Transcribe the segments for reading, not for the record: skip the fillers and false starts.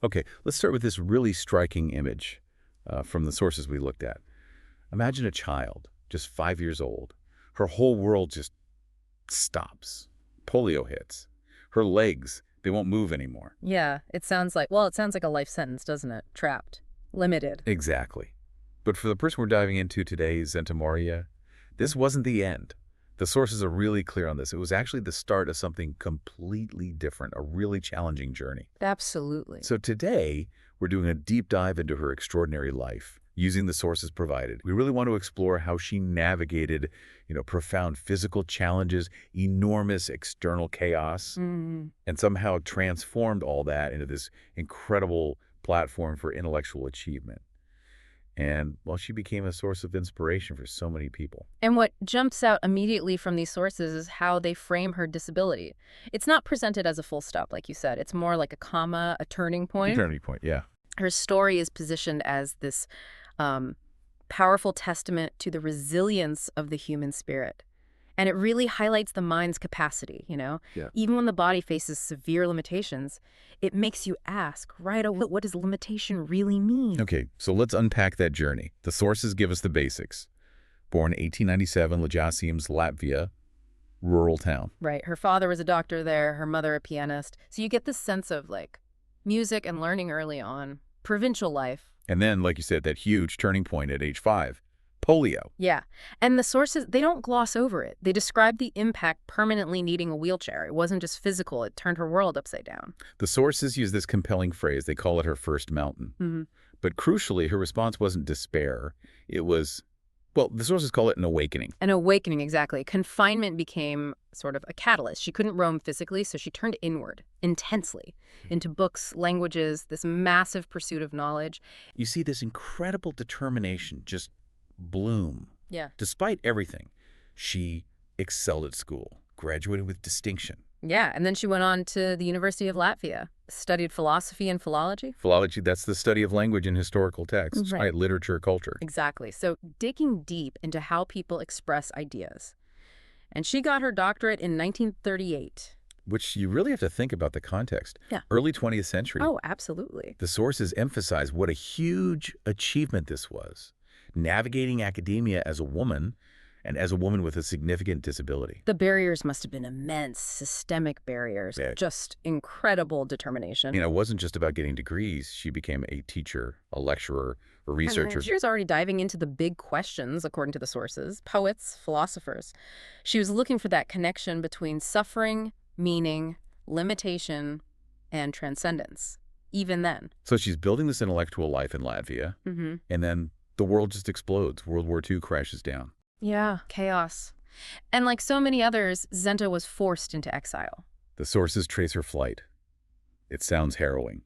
Okay, let's start with this really striking image from the sources we looked at. Imagine a child, just 5 years old. Her whole world just stops. Polio hits. Her legs, they won't move anymore. Yeah, it sounds like a life sentence, doesn't it? Trapped. Limited. Exactly. But for the person we're diving into today, Zenta Mauriņa, this wasn't the end. The sources are really clear on this. It was actually the start of something completely different, a really challenging journey. Absolutely. So today, we're doing a deep dive into her extraordinary life, using the sources provided. We really want to explore how she navigated, profound physical challenges, enormous external chaos, and somehow transformed all that into this incredible platform for intellectual achievement. And, well, she became a source of inspiration for so many people. And what jumps out immediately from these sources is how they frame her disability. It's not presented as a full stop, like you said. It's more like a comma, a turning point. A turning point, yeah. Her story is positioned as this powerful testament to the resilience of the human spirit. And it really highlights the mind's capacity, Yeah. Even when the body faces severe limitations, it makes you ask, right, what does limitation really mean? Okay, so let's unpack that journey. The sources give us the basics. Born 1897, Lajasims, Latvia, rural town. Right. Her father was a doctor there, her mother a pianist. So you get this sense of, music and learning early on, provincial life. And then, like you said, that huge turning point at age 5. Polio. Yeah. And the sources, they don't gloss over it. They describe the impact permanently needing a wheelchair. It wasn't just physical. It turned her world upside down. The sources use this compelling phrase. They call it her first mountain. But crucially, her response wasn't despair. It was, the sources call it an awakening. An awakening, exactly. Confinement became sort of a catalyst. She couldn't roam physically, so she turned inward, intensely, into books, languages, this massive pursuit of knowledge. You see this incredible determination just bloom. Yeah. Despite everything, she excelled at school, graduated with distinction. Yeah, and then she went on to the University of Latvia, studied philosophy and philology. Philology, that's the study of language and historical texts, right? Literature, culture. Exactly. So digging deep into how people express ideas. And she got her doctorate in 1938. Which you really have to think about the context. Yeah. Early 20th century. Oh, absolutely. The sources emphasize what a huge achievement this was. Navigating academia as a woman, and as a woman with a significant disability. The barriers must have been immense, systemic barriers, just incredible determination. It wasn't just about getting degrees. She became a teacher, a lecturer, a researcher. She was already diving into the big questions, according to the sources, poets, philosophers. She was looking for that connection between suffering, meaning, limitation, and transcendence, even then. So she's building this intellectual life in Latvia, and then the world just explodes. World War II crashes down. Yeah, chaos. And like so many others, Zenta was forced into exile. The sources trace her flight. It sounds harrowing.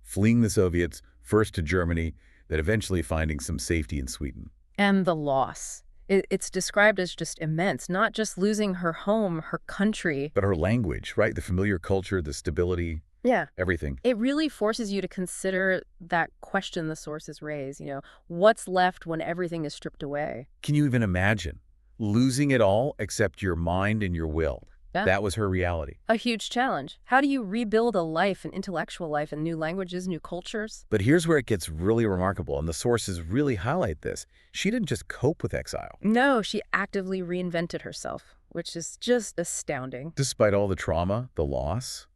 Fleeing the Soviets, first to Germany, then eventually finding some safety in Sweden. And the loss. It's described as just immense, not just losing her home, her country. But her language, right? The familiar culture, the stability. Yeah. Everything. It really forces you to consider that question the sources raise, what's left when everything is stripped away? Can you even imagine losing it all except your mind and your will? Yeah. That was her reality. A huge challenge. How do you rebuild a life, an intellectual life, in new languages, new cultures? But here's where it gets really remarkable, and the sources really highlight this. She didn't just cope with exile. No, she actively reinvented herself, which is just astounding. Despite all the trauma, the loss,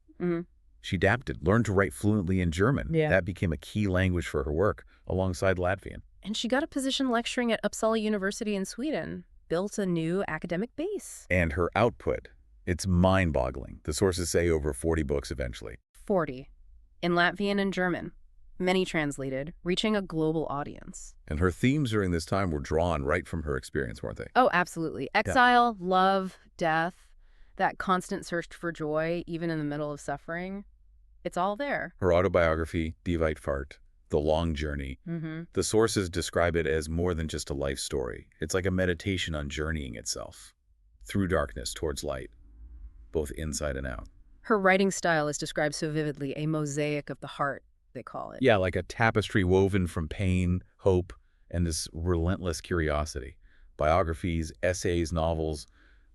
she adapted, learned to write fluently in German. Yeah. That became a key language for her work, alongside Latvian. And she got a position lecturing at Uppsala University in Sweden, built a new academic base. And her output, it's mind-boggling. The sources say over 40 books eventually. 40. In Latvian and German. Many translated, reaching a global audience. And her themes during this time were drawn right from her experience, weren't they? Oh, absolutely. Exile, love, death, that constant search for joy, even in the middle of suffering. It's all there. Her autobiography, Die Weitfahrt, The Long Journey. The sources describe it as more than just a life story. It's like a meditation on journeying itself, through darkness towards light, both inside and out. Her writing style is described so vividly, a mosaic of the heart, they call it. Yeah, like a tapestry woven from pain, hope, and this relentless curiosity. Biographies, essays, novels,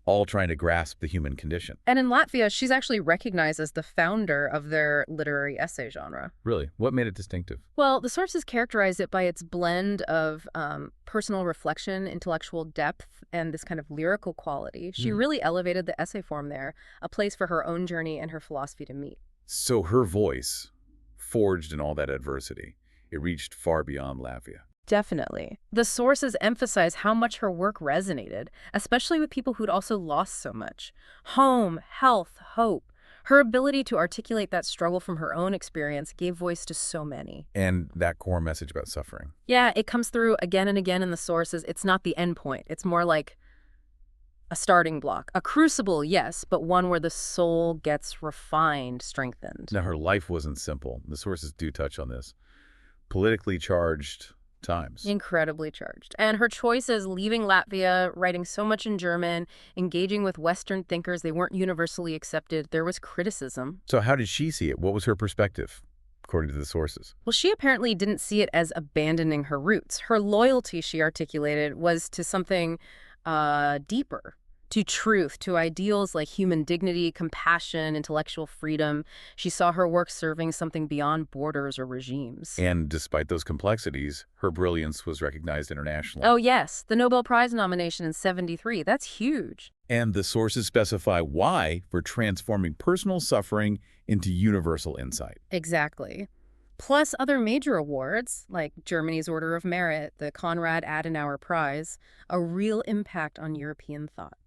all trying to grasp the human condition. And in Latvia, she's actually recognized as the founder of their literary essay genre. Really? What made it distinctive? Well, the sources characterize it by its blend of personal reflection, intellectual depth, and this kind of lyrical quality. She really elevated the essay form there, a place for her own journey and her philosophy to meet. So her voice, forged in all that adversity, it reached far beyond Latvia. Definitely. The sources emphasize how much her work resonated, especially with people who'd also lost so much. Home, health, hope. Her ability to articulate that struggle from her own experience gave voice to so many. And that core message about suffering. Yeah, it comes through again and again in the sources. It's not the end point. It's more like a starting block. A crucible, yes, but one where the soul gets refined, strengthened. Now, her life wasn't simple. The sources do touch on this. Politically charged times. Incredibly charged. And her choices, leaving Latvia, writing so much in German, engaging with Western thinkers, they weren't universally accepted. There was criticism. So how did she see it? What was her perspective, according to the sources? Well, she apparently didn't see it as abandoning her roots. Her loyalty, she articulated, was to something deeper, to truth, to ideals like human dignity, compassion, intellectual freedom. She saw her work serving something beyond borders or regimes. And despite those complexities, her brilliance was recognized internationally. Oh, yes, the Nobel Prize nomination in '73. That's huge. And the sources specify why for transforming personal suffering into universal insight. Exactly. Plus other major awards, like Germany's Order of Merit, the Konrad Adenauer Prize, a real impact on European thought.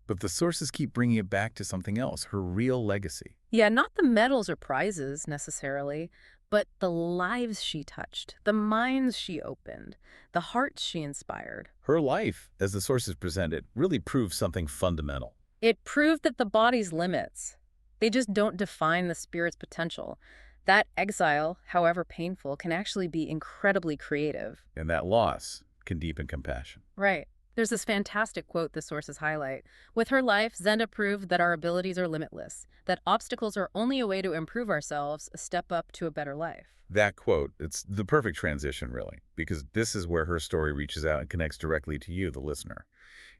But the sources keep bringing it back to something else, her real legacy. Yeah, not the medals or prizes necessarily, but the lives she touched, the minds she opened, the hearts she inspired. Her life, as the sources present it, really proves something fundamental. It proved that the body's limits, they just don't define the spirit's potential. That exile, however painful, can actually be incredibly creative. And that loss can deepen compassion. Right. There's this fantastic quote the sources highlight. With her life, Zenta proved that our abilities are limitless, that obstacles are only a way to improve ourselves, a step up to a better life. That quote, it's the perfect transition, really, because this is where her story reaches out and connects directly to you, the listener.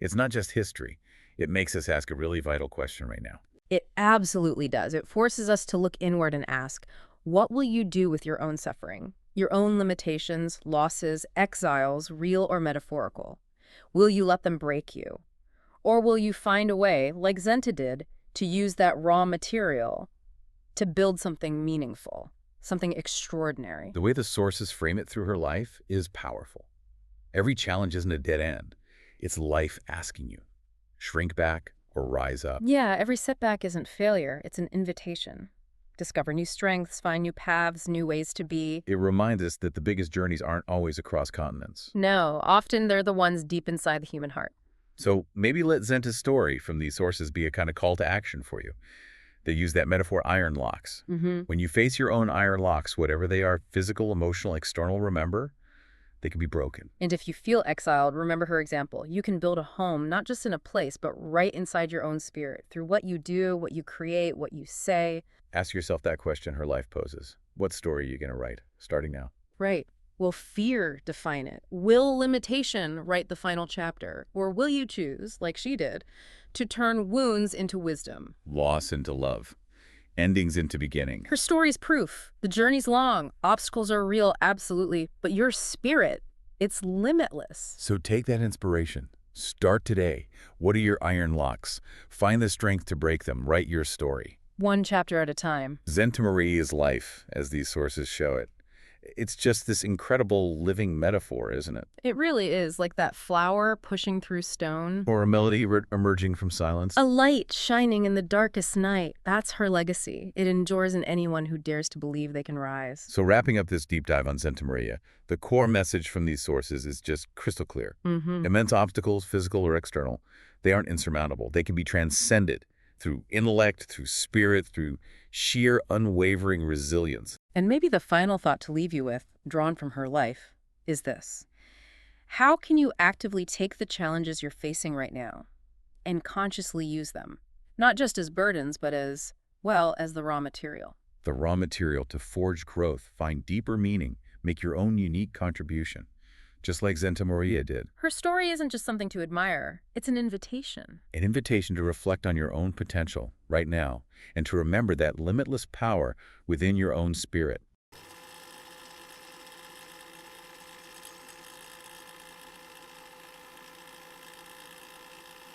It's not just history. It makes us ask a really vital question right now. It absolutely does. It forces us to look inward and ask, what will you do with your own suffering, your own limitations, losses, exiles, real or metaphorical? Will you let them break you? Or will you find a way, like Zenta did, to use that raw material to build something meaningful, something extraordinary? The way the sources frame it through her life is powerful. Every challenge isn't a dead end. It's life asking you, shrink back or rise up. Yeah, every setback isn't failure. It's an invitation. Discover new strengths, find new paths, new ways to be. It reminds us that the biggest journeys aren't always across continents. No, often they're the ones deep inside the human heart. So maybe let Zenta's story from these sources be a kind of call to action for you. They use that metaphor, iron locks. When you face your own iron locks, whatever they are, physical, emotional, external, remember, they can be broken. And if you feel exiled, remember her example. You can build a home, not just in a place, but right inside your own spirit, through what you do, what you create, what you say. Ask yourself that question her life poses. What story are you going to write, starting now? Right. Will fear define it? Will limitation write the final chapter? Or will you choose, like she did, to turn wounds into wisdom? Loss into love. Endings into beginning. Her story's proof. The journey's long. Obstacles are real, absolutely. But your spirit, it's limitless. So take that inspiration. Start today. What are your iron locks? Find the strength to break them. Write your story. One chapter at a time. Zenta Mauriņa's life, as these sources show it. It's just this incredible living metaphor, isn't it? It really is, like that flower pushing through stone. Or a melody emerging from silence. A light shining in the darkest night. That's her legacy. It endures in anyone who dares to believe they can rise. So wrapping up this deep dive on Zenta Mauriņa, the core message from these sources is just crystal clear. Immense obstacles, physical or external, they aren't insurmountable. They can be transcended through intellect, through spirit, through sheer unwavering resilience. And maybe the final thought to leave you with, drawn from her life, is this. How can you actively take the challenges you're facing right now and consciously use them? Not just as burdens, but as, well, as the raw material. The raw material to forge growth, find deeper meaning, make your own unique contribution. just like Zenta Mauriņa did. Her story isn't just something to admire, it's an invitation. An invitation to reflect on your own potential right now and to remember that limitless power within your own spirit.